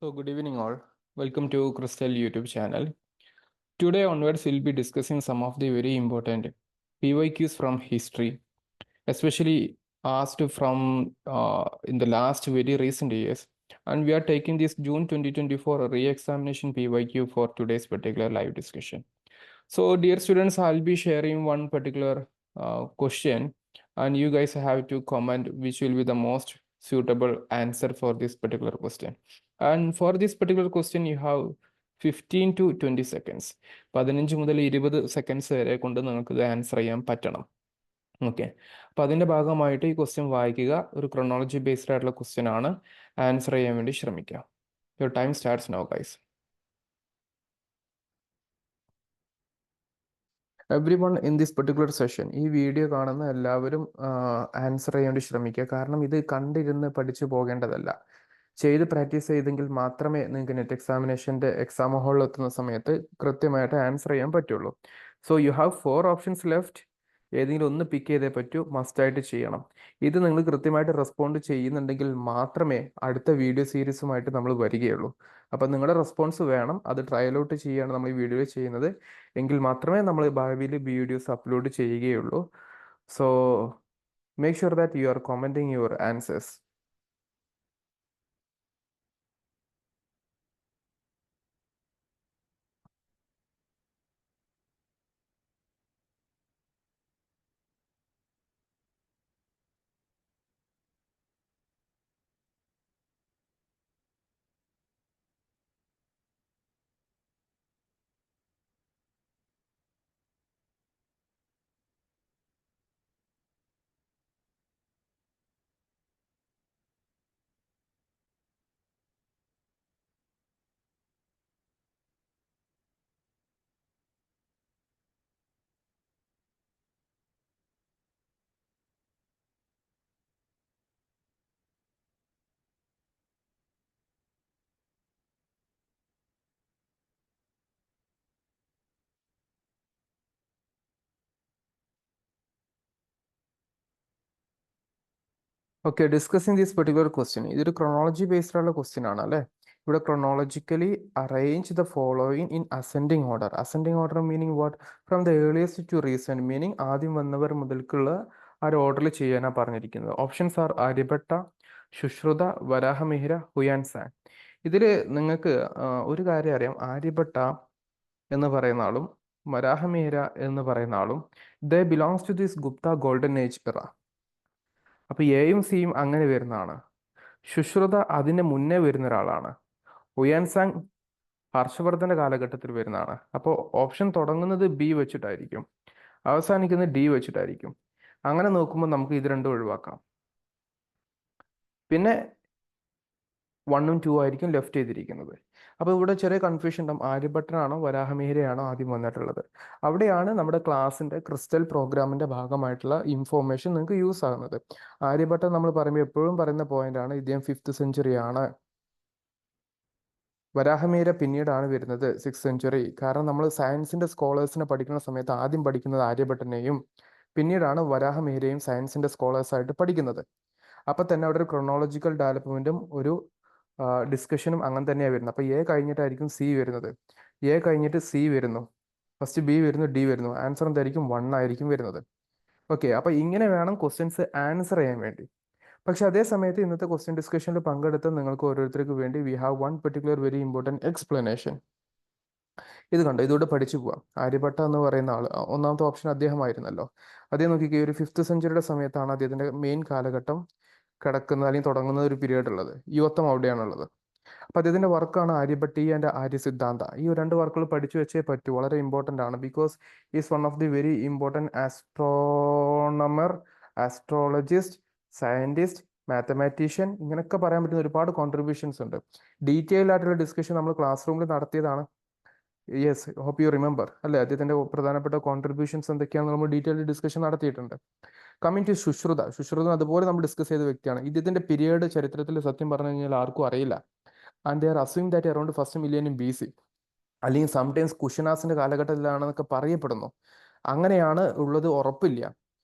So, good evening, all. Welcome to Crystal YouTube channel. Today onwards, we'll be discussing some of the very important PYQs from history, especially asked from in the last very recent years. And we are taking this June 2024 re-examination PYQ for today's particular live discussion. So, dear students, I'll be sharing one particular question, and you guys have to comment which will be the most suitable answer for this particular question. And for this particular question, you have 15 to 20 seconds. 15 മുതൽ 20 seconds വരെ കൊണ്ട് നിങ്ങൾക്ക് ഇത് answer ചെയ്യാൻ പറ്റണം. Okay, അപ്പം അതിൻ്റെ ഭാഗമായിട്ട് ഈ ക്വസ്റ്റ്യൻ വായിക്കുക. ഒരു ക്രൊണോളജി ബേസ്ഡ് ആയിട്ടുള്ള ക്വസ്റ്റ്യൻ ആണ്. ആൻസർ ചെയ്യാൻ വേണ്ടി ശ്രമിക്കുക. Your time starts now guys. Every one in this particular session, ഈ വീഡിയോ കാണുന്ന എല്ലാവരും ആൻസർ ചെയ്യാൻ വേണ്ടി ശ്രമിക്കുക. കാരണം ഇത് കണ്ടിരുന്ന് പഠിച്ചു പോകേണ്ടതല്ല, ചെയ്ത് പ്രാക്ടീസ് ചെയ്തെങ്കിൽ മാത്രമേ നിങ്ങൾക്ക് നെറ്റ് എക്സാമിനേഷൻ്റെ എക്സാം ഹോളിൽ എത്തുന്ന സമയത്ത് കൃത്യമായിട്ട് ആൻസർ ചെയ്യാൻ പറ്റുള്ളൂ. So you have 4 options left. ഏതെങ്കിലും ഒന്ന് പിക്ക് ചെയ്തേ പറ്റൂ, മസ്റ്റായിട്ട് ചെയ്യണം. ഇത് നിങ്ങൾ കൃത്യമായിട്ട് റെസ്പോണ്ട് ചെയ്യുന്നുണ്ടെങ്കിൽ മാത്രമേ അടുത്ത വീഡിയോ സീരീസുമായിട്ട് നമ്മൾ വരികയുള്ളൂ. അപ്പം നിങ്ങളുടെ റെസ്പോൺസ് വേണം. അത് ട്രയൽ ഔട്ട് ചെയ്യുകയാണ് നമ്മൾ ഈ വീഡിയോയിൽ ചെയ്യുന്നത്. എങ്കിൽ മാത്രമേ നമ്മൾ ഭാവിയിൽ വീഡിയോസ് അപ്ലോഡ് ചെയ്യുകയുള്ളൂ. So make sure that you are commenting your answers. Okay, discussing this particular question. ഇതൊരു ക്രൊണോളജി ബേസ്ഡ് ആയിട്ടുള്ള ക്വസ്റ്റ്യൻ ആണ് അല്ലേ. ഇവിടെ chronologically arrange the following in ascending order. Ascending order meaning what? From the earliest to recent, meaning ആദ്യം വന്നവർ മുതൽക്കുള്ള ആ ഒരു ഓർഡറിൽ ചെയ്യാനാണ് പറഞ്ഞിരിക്കുന്നത്. Options are Aryabhata, Sushruta, Varahamihira, Hiuen Tsang. ഇതിൽ നിങ്ങൾക്ക് ഒരു കാര്യം അറിയാം. ആര്യഭട്ട എന്ന് പറയുന്ന ആളും വരാഹമിഹിര എന്ന് പറയുന്ന ആളും they belongs to this Gupta golden age era. അപ്പോൾ എയും സിയും അങ്ങനെ വരുന്നതാണ്. ശുശ്രുത അതിന് മുന്നേ വരുന്ന ഒരാളാണ്. ഹുയാൻസാങ് ഹർഷവർദ്ധന്റെ കാലഘട്ടത്തിൽ വരുന്നതാണ്. അപ്പോൾ ഓപ്ഷൻ തുടങ്ങുന്നത് ബി വെച്ചിട്ടായിരിക്കും, അവസാനിക്കുന്നത് ഡി വെച്ചിട്ടായിരിക്കും. അങ്ങനെ നോക്കുമ്പോൾ നമുക്ക് ഇത് രണ്ടും ഒഴിവാക്കാം. പിന്നെ 1ഉം 2 ആയിരിക്കും ലെഫ്റ്റ് ചെയ്തിരിക്കുന്നത്. അപ്പോൾ ഇവിടെ ചെറിയ കൺഫ്യൂഷൻ ഉണ്ടാവും. ആര്യഭട്ടനാണോ വരാഹമിഹിരയാണോ ആദ്യം വന്നിട്ടുള്ളത്? അവിടെയാണ് നമ്മുടെ ക്ലാസ്സിൻ്റെ ക്രിസ്റ്റൽ പ്രോഗ്രാമിൻ്റെ ഭാഗമായിട്ടുള്ള ഇൻഫോർമേഷൻ നിങ്ങൾക്ക് യൂസ് ആകുന്നത്. ആര്യഭട്ടൻ നമ്മൾ പറയുമ്പോൾ എപ്പോഴും പറയുന്ന പോയിന്റാണ്, ഇദ്ദേഹം 5th സെഞ്ചുറി ആണ്. വരാഹമിഹിര പിന്നീടാണ് വരുന്നത് 6th സെഞ്ചുറി. കാരണം നമ്മൾ സയൻസിൻ്റെ സ്കോളേഴ്സിനെ പഠിക്കുന്ന സമയത്ത് ആദ്യം പഠിക്കുന്നത് ആര്യഭട്ടനെയും പിന്നീടാണ് വരാഹമിഹിരയും സയൻസിൻ്റെ സ്കോളേഴ്സായിട്ട് പഠിക്കുന്നത്. അപ്പം തന്നെ അവിടെ ഒരു ക്രൊണോളജിക്കൽ ഡെവലപ്മെൻറ്റും ഒരു ഡിസ്കഷനും അങ്ങനെ തന്നെയാണ് വരുന്നത്. അപ്പോൾ എ കഴിഞ്ഞിട്ടായിരിക്കും സി വരുന്നത്. എ കഴിഞ്ഞിട്ട് സി വരുന്നു, ഫസ്റ്റ് ബി വരുന്നു, ഡി വരുന്നു. ആൻസർ എന്തായിരിക്കും? 1 ആയിരിക്കും വരുന്നത്. ഓക്കെ, അപ്പോൾ ഇങ്ങനെ വേണം ക്വസ്റ്റ്യൻസ് ആൻസർ ചെയ്യാൻ വേണ്ടി. പക്ഷെ അതേ സമയത്ത് ഇന്നത്തെ ക്വസ്റ്റ്യൻ ഡിസ്കഷനിൽ പങ്കെടുത്ത നിങ്ങൾക്ക് ഓരോരുത്തർക്ക് വേണ്ടി we have one particular very important explanation. ഇത് കണ്ടോ, ഇതോടെ പഠിച്ചു പോവാം. ആര്യഭട്ട എന്ന് പറയുന്ന ആൾ, ഒന്നാമത്തെ ഓപ്ഷൻ അദ്ദേഹമായിരുന്നല്ലോ. അദ്ദേഹം നോക്കിക്കേ, ഒരു 5th സെഞ്ചുറിയുടെ സമയത്താണ് അദ്ദേഹത്തിൻ്റെ മെയിൻ കാലഘട്ടം കിടക്കുന്നത് അല്ലെങ്കിൽ തുടങ്ങുന്ന ഒരു പീരീഡ് ഉള്ളത്. യുവത്വം അവിടെയാണുള്ളത്. അപ്പോൾ അദ്ദേഹത്തിൻ്റെ വർക്കാണ് ആര്യഭട്ടി ആൻഡ് ആര്യ സിദ്ധാന്ത. ഈ 2 വർക്കുകൾ പഠിച്ചു വെച്ചേ പറ്റൂ, വളരെ ഇമ്പോർട്ടൻ്റ് ആണ്. Because is one of the very important astronomer, astrologist, scientist, mathematician, ഇങ്ങനെയൊക്കെ പറയാൻ പറ്റുന്ന ഒരുപാട് കോൺട്രിബ്യൂഷൻസ് ഉണ്ട്. ഡീറ്റെയിൽ ആയിട്ടുള്ള ഡിസ്കഷൻ നമ്മൾ ക്ലാസ് റൂമിൽ നടത്തിയതാണ്. യെസ്, ഹോപ്പ് യു റിമെമ്പർ അല്ലേ? അദ്ദേഹത്തിൻ്റെ പ്രധാനപ്പെട്ട കോൺട്രിബ്യൂഷൻസ് എന്തൊക്കെയാണെന്ന് നമ്മൾ ഡീറ്റെയിൽ ഡിസ്കഷൻ നടത്തിയിട്ടുണ്ട്. കമ്മിങ് ടു ശുശ്രുത, ശുശ്രുത അതുപോലെ നമ്മൾ ഡിസ്കസ് ചെയ്ത വ്യക്തിയാണ്. ഇദ്ദേഹത്തിൻ്റെ പീരിയഡ് ചരിത്രത്തിൽ സത്യം പറഞ്ഞു കഴിഞ്ഞാൽ ആർക്കും അറിയില്ല. And they are assuming that around 1st millennium BC, അല്ലെങ്കിൽ സംടൈംസ് കുഷനാസിൻ്റെ കാലഘട്ടത്തിലാണെന്നൊക്കെ പറയപ്പെടുന്നു. അങ്ങനെയാണ് ഉള്ളത്, ഉറപ്പില്ല.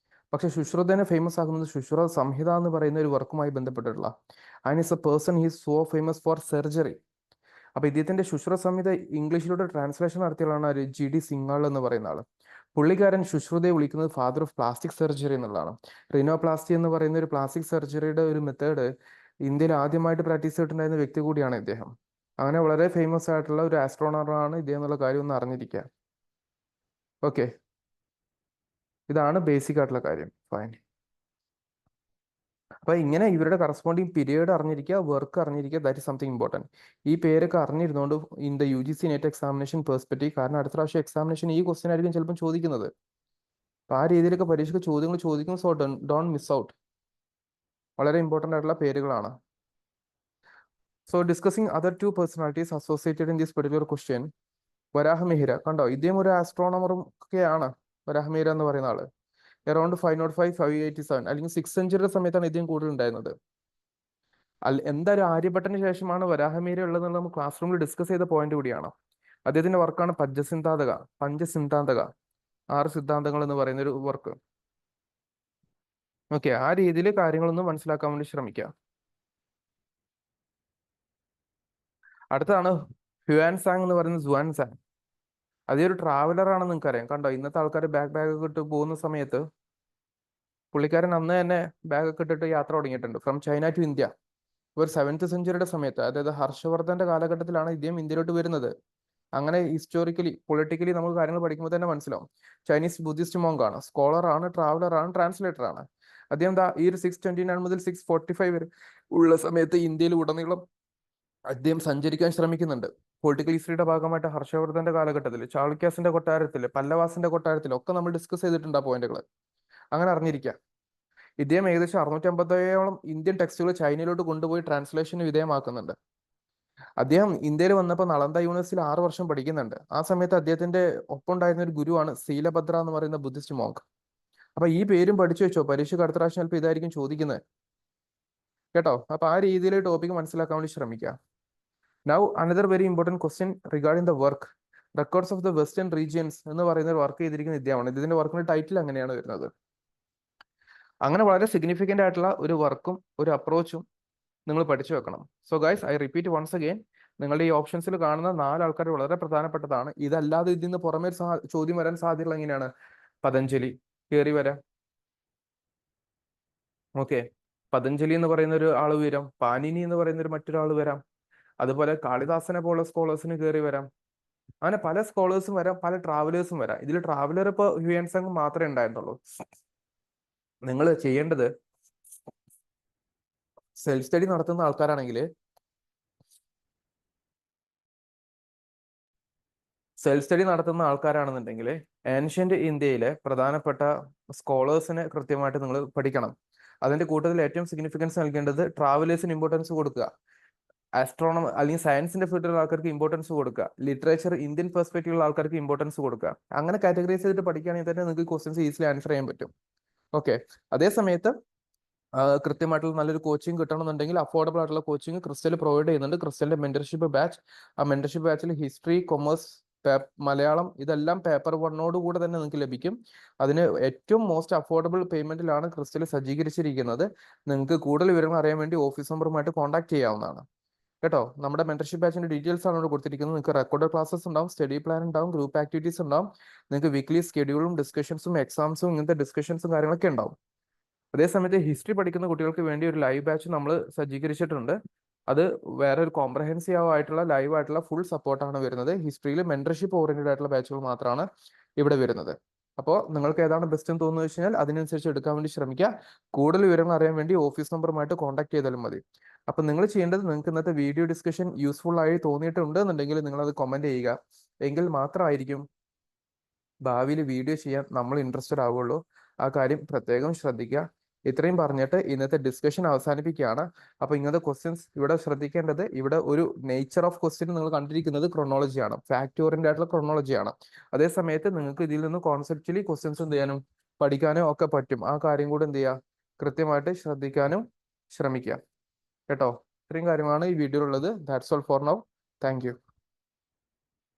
പക്ഷെ ശുശ്രുതനെ ഫേമസ് ആക്കുന്നത് ശുശ്രുത സംഹിത എന്ന് പറയുന്ന ഒരു വർക്കുമായി ബന്ധപ്പെട്ടിട്ടുള്ള. And is A person he's so famous for surgery. അപ്പൊ ഇദ്ദേഹത്തിന്റെ ശുശ്ര സംഹിത ഇംഗ്ലീഷിലൂടെ ട്രാൻസ്ലേഷൻ നടത്തിയാണ് ഒരു GD സിംഗാൾ എന്ന് പറയുന്ന ആള്. പുള്ളിക്കാരൻ ശുശ്രുതയെ വിളിക്കുന്നത് ഫാദർ ഓഫ് പ്ലാസ്റ്റിക് സർജറി എന്നുള്ളതാണ്. റിനോപ്ലാസ്റ്റി എന്ന് പറയുന്ന ഒരു പ്ലാസ്റ്റിക് സർജറിയുടെ ഒരു മെത്തേഡ് ഇന്ത്യയിൽ ആദ്യമായിട്ട് പ്രാക്ടീസ് ചെയ്തിട്ടുണ്ടായിരുന്ന വ്യക്തി കൂടിയാണ് ഇദ്ദേഹം. അങ്ങനെ വളരെ ഫേമസ് ആയിട്ടുള്ള ഒരു ആസ്ട്രോണറാണ് ഇദ്ദേഹം എന്നുള്ള കാര്യം ഒന്ന് അറിഞ്ഞിരിക്കുക. ഓക്കെ, ഇതാണ് ബേസിക് ആയിട്ടുള്ള കാര്യം. ഫൈൻ. അപ്പൊ ഇങ്ങനെ ഇവരുടെ കറസ്പോണ്ടിങ് പീരിയഡ് അറിഞ്ഞിരിക്കുക, വർക്ക് അറിഞ്ഞിരിക്കുക, ദാറ്റ് ഇസ് സംതിങ് ഇമ്പോർട്ടൻറ്റ്. ഈ പേരൊക്കെ അറിഞ്ഞിരുന്നോണ്ട് in the UGC net examination perspective, കാരണം അടുത്ത പ്രാവശ്യം എക്സാമിനേഷൻ ഈ ക്വസ്റ്റ്യൻ ആയിരിക്കും ചിലപ്പോൾ ചോദിക്കുന്നത്. അപ്പൊ ആ രീതിയിലൊക്കെ പരീക്ഷയ്ക്ക് ചോദ്യങ്ങൾ ചോദിക്കും. So don't miss out. വളരെ ഇമ്പോർട്ടൻ്റ് ആയിട്ടുള്ള പേരുകളാണ്. So discussing other 2 personalities associated in this particular question. Varahamihira കണ്ടോ, ഇദ്ദേഹം ഒരു ആസ്ട്രോണമറും ഒക്കെയാണ്. വരാഹമിഹിര എന്ന് പറയുന്ന ആള് അറൌണ്ട് 505 587 അല്ലെങ്കിൽ 6th സെഞ്ചുറിയുടെ സമയത്താണ് ഇദ്ദേഹം കൂടുതൽ ഉണ്ടായിരുന്നത്. എന്തായാലും ആര്യഭട്ടന് ശേഷമാണ് വരാഹമിഹിര ഉള്ളതെന്നുള്ള നമ്മൾ ക്ലാസ് റൂമിൽ ഡിസ്കസ് ചെയ്ത പോയിന്റ് കൂടിയാണ്. അദ്ദേഹത്തിന്റെ വർക്കാണ് പഞ്ചസിദ്ധാന്തക 6 സിദ്ധാന്തങ്ങൾ എന്ന് പറയുന്ന ഒരു വർക്ക്. ഓക്കെ, ആ രീതിയിൽ കാര്യങ്ങളൊന്നും മനസ്സിലാക്കാൻ വേണ്ടി ശ്രമിക്കുക. അടുത്താണ് ഹ്യുവാൻസാങ് എന്ന് പറയുന്നത്. സുവാൻസാങ് അതൊരു ട്രാവലർ ആണെന്ന് നിങ്ങൾക്ക് അറിയാം. കണ്ടോ, ഇന്നത്തെ ആൾക്കാർ ബാഗ് ഒക്കെ ഇട്ട് പോകുന്ന സമയത്ത് പുള്ളിക്കാരൻ അന്ന് തന്നെ ബാഗ് ഒക്കെ ഇട്ടിട്ട് യാത്ര തുടങ്ങിയിട്ടുണ്ട് ഫ്രം ചൈന ടു ഇന്ത്യ. ഒരു 7th സെഞ്ചുറിയുടെ സമയത്ത്, അതായത് ഹർഷവർദ്ധന്റെ കാലഘട്ടത്തിലാണ് ഇദ്ദേഹം ഇന്ത്യയിലോട്ട് വരുന്നത്. അങ്ങനെ ഹിസ്റ്റോറിക്കലി പൊളിറ്റിക്കലി നമുക്ക് കാര്യങ്ങൾ പഠിക്കുമ്പോൾ തന്നെ മനസ്സിലാവും. ചൈനീസ് ബുദ്ധിസ്റ്റ് മോങ്ക് ആണ്, സ്കോളർ ആണ്, ട്രാവലർ ആണ്, ട്രാൻസ്ലേറ്റർ ആണ്. അദ്ദേഹം ഈ ഒരു 629 മുതൽ 645 വരെ ഉള്ള സമയത്ത് ഇന്ത്യയിൽ ഉടനീളം അദ്ദേഹം സഞ്ചരിക്കാൻ ശ്രമിക്കുന്നുണ്ട്. പൊളിറ്റിക്കൽ ഹിസ്റ്ററിയുടെ ഭാഗമായിട്ട് ഹർഷവർദ്ധന്റെ കാലഘട്ടത്തിൽ, ചാളുക്യാസിന്റെ കൊട്ടാരത്തിൽ, പല്ലവാസിന്റെ കൊട്ടാരത്തിൽ ഒക്കെ നമ്മൾ ഡിസ്കസ് ചെയ്തിട്ടുണ്ട് ആ പോയിന്റുകൾ. അങ്ങനെ അറിഞ്ഞിരിക്കാം. ഇദ്ദേഹം ഏകദേശം 650ഓളം ഇന്ത്യൻ ടെക്സ്റ്റുകൾ ചൈനയിലോട്ട് കൊണ്ടുപോയി ട്രാൻസ്ലേഷന് വിധേയമാക്കുന്നുണ്ട്. അദ്ദേഹം ഇന്ത്യയിൽ വന്നപ്പോൾ നളന്ദ യൂണിവേഴ്സിറ്റിയിൽ 6 വർഷം പഠിക്കുന്നുണ്ട്. ആ സമയത്ത് അദ്ദേഹത്തിന്റെ ഒപ്പം ഉണ്ടായിരുന്ന ഒരു ഗുരുവാണ് ശീലഭദ്ര എന്ന് പറയുന്ന ബുദ്ധിസ്റ്റ് മോങ്ക്. അപ്പൊ ഈ പേരും പഠിച്ചു വെച്ചോ, പരീക്ഷയ്ക്ക് അടുത്ത പ്രാവശ്യം ചിലപ്പോൾ ഇതായിരിക്കും ചോദിക്കുന്നത് കേട്ടോ. അപ്പൊ ആ രീതിയിൽ ടോപ്പിക് മനസ്സിലാക്കാൻ വേണ്ടി ശ്രമിക്കുക. Now another very important question regarding the work records of the western regions എന്ന് പറയുന്ന ഒരു വർക്ക് ചെയ്തിരിക്കുന്ന ഇദ്ദേഹമാണ്. ഇതിന്റെ വർക്കിന്റെ ടൈറ്റിൽ അങ്ങനെയാണ് വരുന്നത്. അങ്ങനെ വളരെ സിഗ്നിഫിക്കന്റ് ആയിട്ടുള്ള ഒരു വർക്കും ഒരു അപ്രോച്ചും നിങ്ങൾ പഠിച്ചു വെക്കണം. So guys, I repeat once again, നിങ്ങളുടെ ഈ ഓപ്ഷൻസിൽ കാണുന്ന 4 ആൾക്കാർ വളരെ പ്രധാനപ്പെട്ടതാണ്. ഇതല്ലാതെ ഇതിൽ നിന്ന് പുറമേ ചോദ്യം വരാൻ സാധ്യതയുള്ള എങ്ങനെയാണ്? പതഞ്ജലി കയറി വരാം. ഓക്കെ, പതഞ്ജലി എന്ന് പറയുന്ന ഒരു ആള് വരാം, പാനിനി എന്ന് പറയുന്ന ഒരു മറ്റൊരാൾ വരാം, അതുപോലെ കാളിദാസനെ പോലുള്ള സ്കോളേഴ്സിന് കയറി വരാം. അങ്ങനെ പല സ്കോളേഴ്സും വരാം, പല ട്രാവലേഴ്സും വരാം. ഇതിൽ ട്രാവലർ ഇപ്പോൾ ഹ്യുവാൻസാങ് മാത്രമേ ഉണ്ടായിരുന്നുള്ളൂ. നിങ്ങൾ ചെയ്യേണ്ടത്, സെൽഫ് സ്റ്റഡി നടത്തുന്ന ആൾക്കാരാണെങ്കിൽ ഏൻഷ്യന്റ് ഇന്ത്യയിലെ പ്രധാനപ്പെട്ട സ്കോളേഴ്സിനെ കൃത്യമായിട്ട് നിങ്ങൾ പഠിക്കണം. അതിന്റെ കൂട്ടത്തിൽ ഏറ്റവും സിഗ്നിഫിക്കൻസ് നൽകേണ്ടത് ട്രാവലേഴ്സിന് ഇമ്പോർട്ടൻസ് കൊടുക്കുക, ആസ്ട്രോണമി അല്ലെങ്കിൽ സയൻസിന്റെ ഫീൽഡിലുള്ള ആൾക്കാർക്ക് ഇമ്പോർട്ടൻസ് കൊടുക്കുക, ലിറ്ററേച്ചർ ഇന്ത്യൻ പെർസ്പെക്റ്റീവുള്ള ആൾക്കാർക്ക് ഇമ്പോർട്ടൻസ് കൊടുക്കുക. അങ്ങനെ കാറ്റഗറൈസ് ചെയ്തിട്ട് പഠിക്കുകയാണെങ്കിൽ തന്നെ നിങ്ങൾക്ക് ക്വസ്റ്റ്യൻസ് ഈസിലി ആൻസർ ചെയ്യാൻ പറ്റും. ഓക്കെ, അതേ സമയത്ത് കൃത്യമായിട്ടുള്ള നല്ലൊരു കോച്ചിങ് കിട്ടണമെന്നുണ്ടെങ്കിൽ അഫോർഡബിൾ ആയിട്ടുള്ള കോച്ചിങ് ക്രിസ്റ്റൽ പ്രൊവൈഡ് ചെയ്യുന്നുണ്ട്. ക്രിസ്റ്റലിന്റെ മെന്റർഷിപ്പ് ബാച്ച്, ആ മെന്റർഷിപ്പ് ബാച്ചിൽ ഹിസ്റ്ററി, കൊമേഴ്സ്, മലയാളം ഇതെല്ലാം പേപ്പർ 1 കൂടെ തന്നെ നിങ്ങൾക്ക് ലഭിക്കും. അതിന് ഏറ്റവും മോസ്റ്റ് അഫോർഡബിൾ പേയ്മെന്റിലാണ് ക്രിസ്റ്റൽ സജ്ജീകരിച്ചിരിക്കുന്നത്. നിങ്ങൾക്ക് കൂടുതൽ വിവരങ്ങൾ അറിയാൻ വേണ്ടി ഓഫീസ് നമ്പറുമായിട്ട് കോൺടാക്ട് ചെയ്യാവുന്നതാണ് കേട്ടോ. നമ്മുടെ മെന്റർഷിപ്പ് ബാച്ചിന്റെ ഡീറ്റെയിൽസ് ആണ് ഇവിടെ കൊടുത്തിരിക്കുന്നത്. നിങ്ങൾക്ക് റെക്കോർഡ് ക്ലാസ്സസ് ഉണ്ടാവും, സ്റ്റഡി പ്ലാൻ ഉണ്ടാവും, ഗ്രൂപ്പ് ആക്ടിവിറ്റീസ് ഉണ്ടാവും, നിങ്ങൾക്ക് വീക്ക്ലി സ്കെഡ്യൂളും ഡിസ്കഷൻസും എക്സാംസും ഇങ്ങനത്തെ ഡിസ്കഷൻസും കാര്യങ്ങളൊക്കെ ഉണ്ടാവും. അതേസമയത്ത് ഹിസ്റ്ററി പഠിക്കുന്ന കുട്ടികൾക്ക് വേണ്ടി ഒരു ലൈവ് ബാച്ച് നമ്മൾ സജ്ജീകരിച്ചിട്ടുണ്ട്. അത് വേറെ ഒരു കോംപ്രഹെൻസീവ് ആയിട്ടുള്ള ലൈവ് ആയിട്ടുള്ള ഫുൾ സപ്പോർട്ടാണ് വരുന്നത്. ഹിസ്റ്ററിയിൽ മെന്റർഷിപ്പ് ഓറിയന്റഡ് ആയിട്ടുള്ള ബാച്ചുകൾ മാത്രമാണ് ഇവിടെ വരുന്നത്. അപ്പോൾ നിങ്ങൾക്ക് ഏതാണ് ബെസ്റ്റ് എന്ന് തോന്നുന്നു വെച്ച് കഴിഞ്ഞാൽ അതിനനുസരിച്ച് എടുക്കാൻ വേണ്ടി ശ്രമിക്കുക. കൂടുതൽ വിവരങ്ങൾ അറിയാൻ വേണ്ടി ഓഫീസ് നമ്പറുമായിട്ട് കോൺടാക്ട് ചെയ്താലും മതി. അപ്പം നിങ്ങൾ ചെയ്യേണ്ടത്, നിങ്ങൾക്ക് ഇന്നത്തെ വീഡിയോ ഡിസ്കഷൻ യൂസ്ഫുൾ ആയി തോന്നിയിട്ടുണ്ട് എന്നുണ്ടെങ്കിൽ നിങ്ങളത് കമന്റ് ചെയ്യുക. എങ്കിൽ മാത്രമായിരിക്കും ഭാവിയിൽ വീഡിയോ ചെയ്യാൻ നമ്മൾ ഇൻട്രസ്റ്റഡ് ആവുള്ളൂ. ആ കാര്യം പ്രത്യേകം ശ്രദ്ധിക്കുക. ഇത്രയും പറഞ്ഞിട്ട് ഇന്നത്തെ ഡിസ്കഷൻ അവസാനിപ്പിക്കുകയാണ്. അപ്പൊ ഇങ്ങനത്തെ ക്വസ്റ്റ്യൻസ് ഇവിടെ ശ്രദ്ധിക്കേണ്ടത്, ഇവിടെ ഒരു നേച്ചർ ഓഫ് ക്വസ്റ്റ്യൻ നിങ്ങൾ കണ്ടിരിക്കുന്നത് ക്രൊണോളജിയാണ്, ഫാക്ട് ഓറിയന്റഡ് ആയിട്ടുള്ള ക്രൊണോളജിയാണ്. അതേ സമയത്ത് നിങ്ങൾക്ക് ഇതിൽ നിന്ന് കോൺസെപ്ച്വലി ക്വസ്റ്റ്യൻസ് എന്ത് ചെയ്യാനും പഠിക്കാനും ഒക്കെ പറ്റും. ആ കാര്യം കൂടെ എന്ത് ചെയ്യുക, കൃത്യമായിട്ട് ശ്രദ്ധിക്കാനും ശ്രമിക്കുക കേട്ടോ. ഇത്രയും കാര്യമാണ് ഈ വീഡിയോയിലുള്ളത്. That's all for now. Thank U.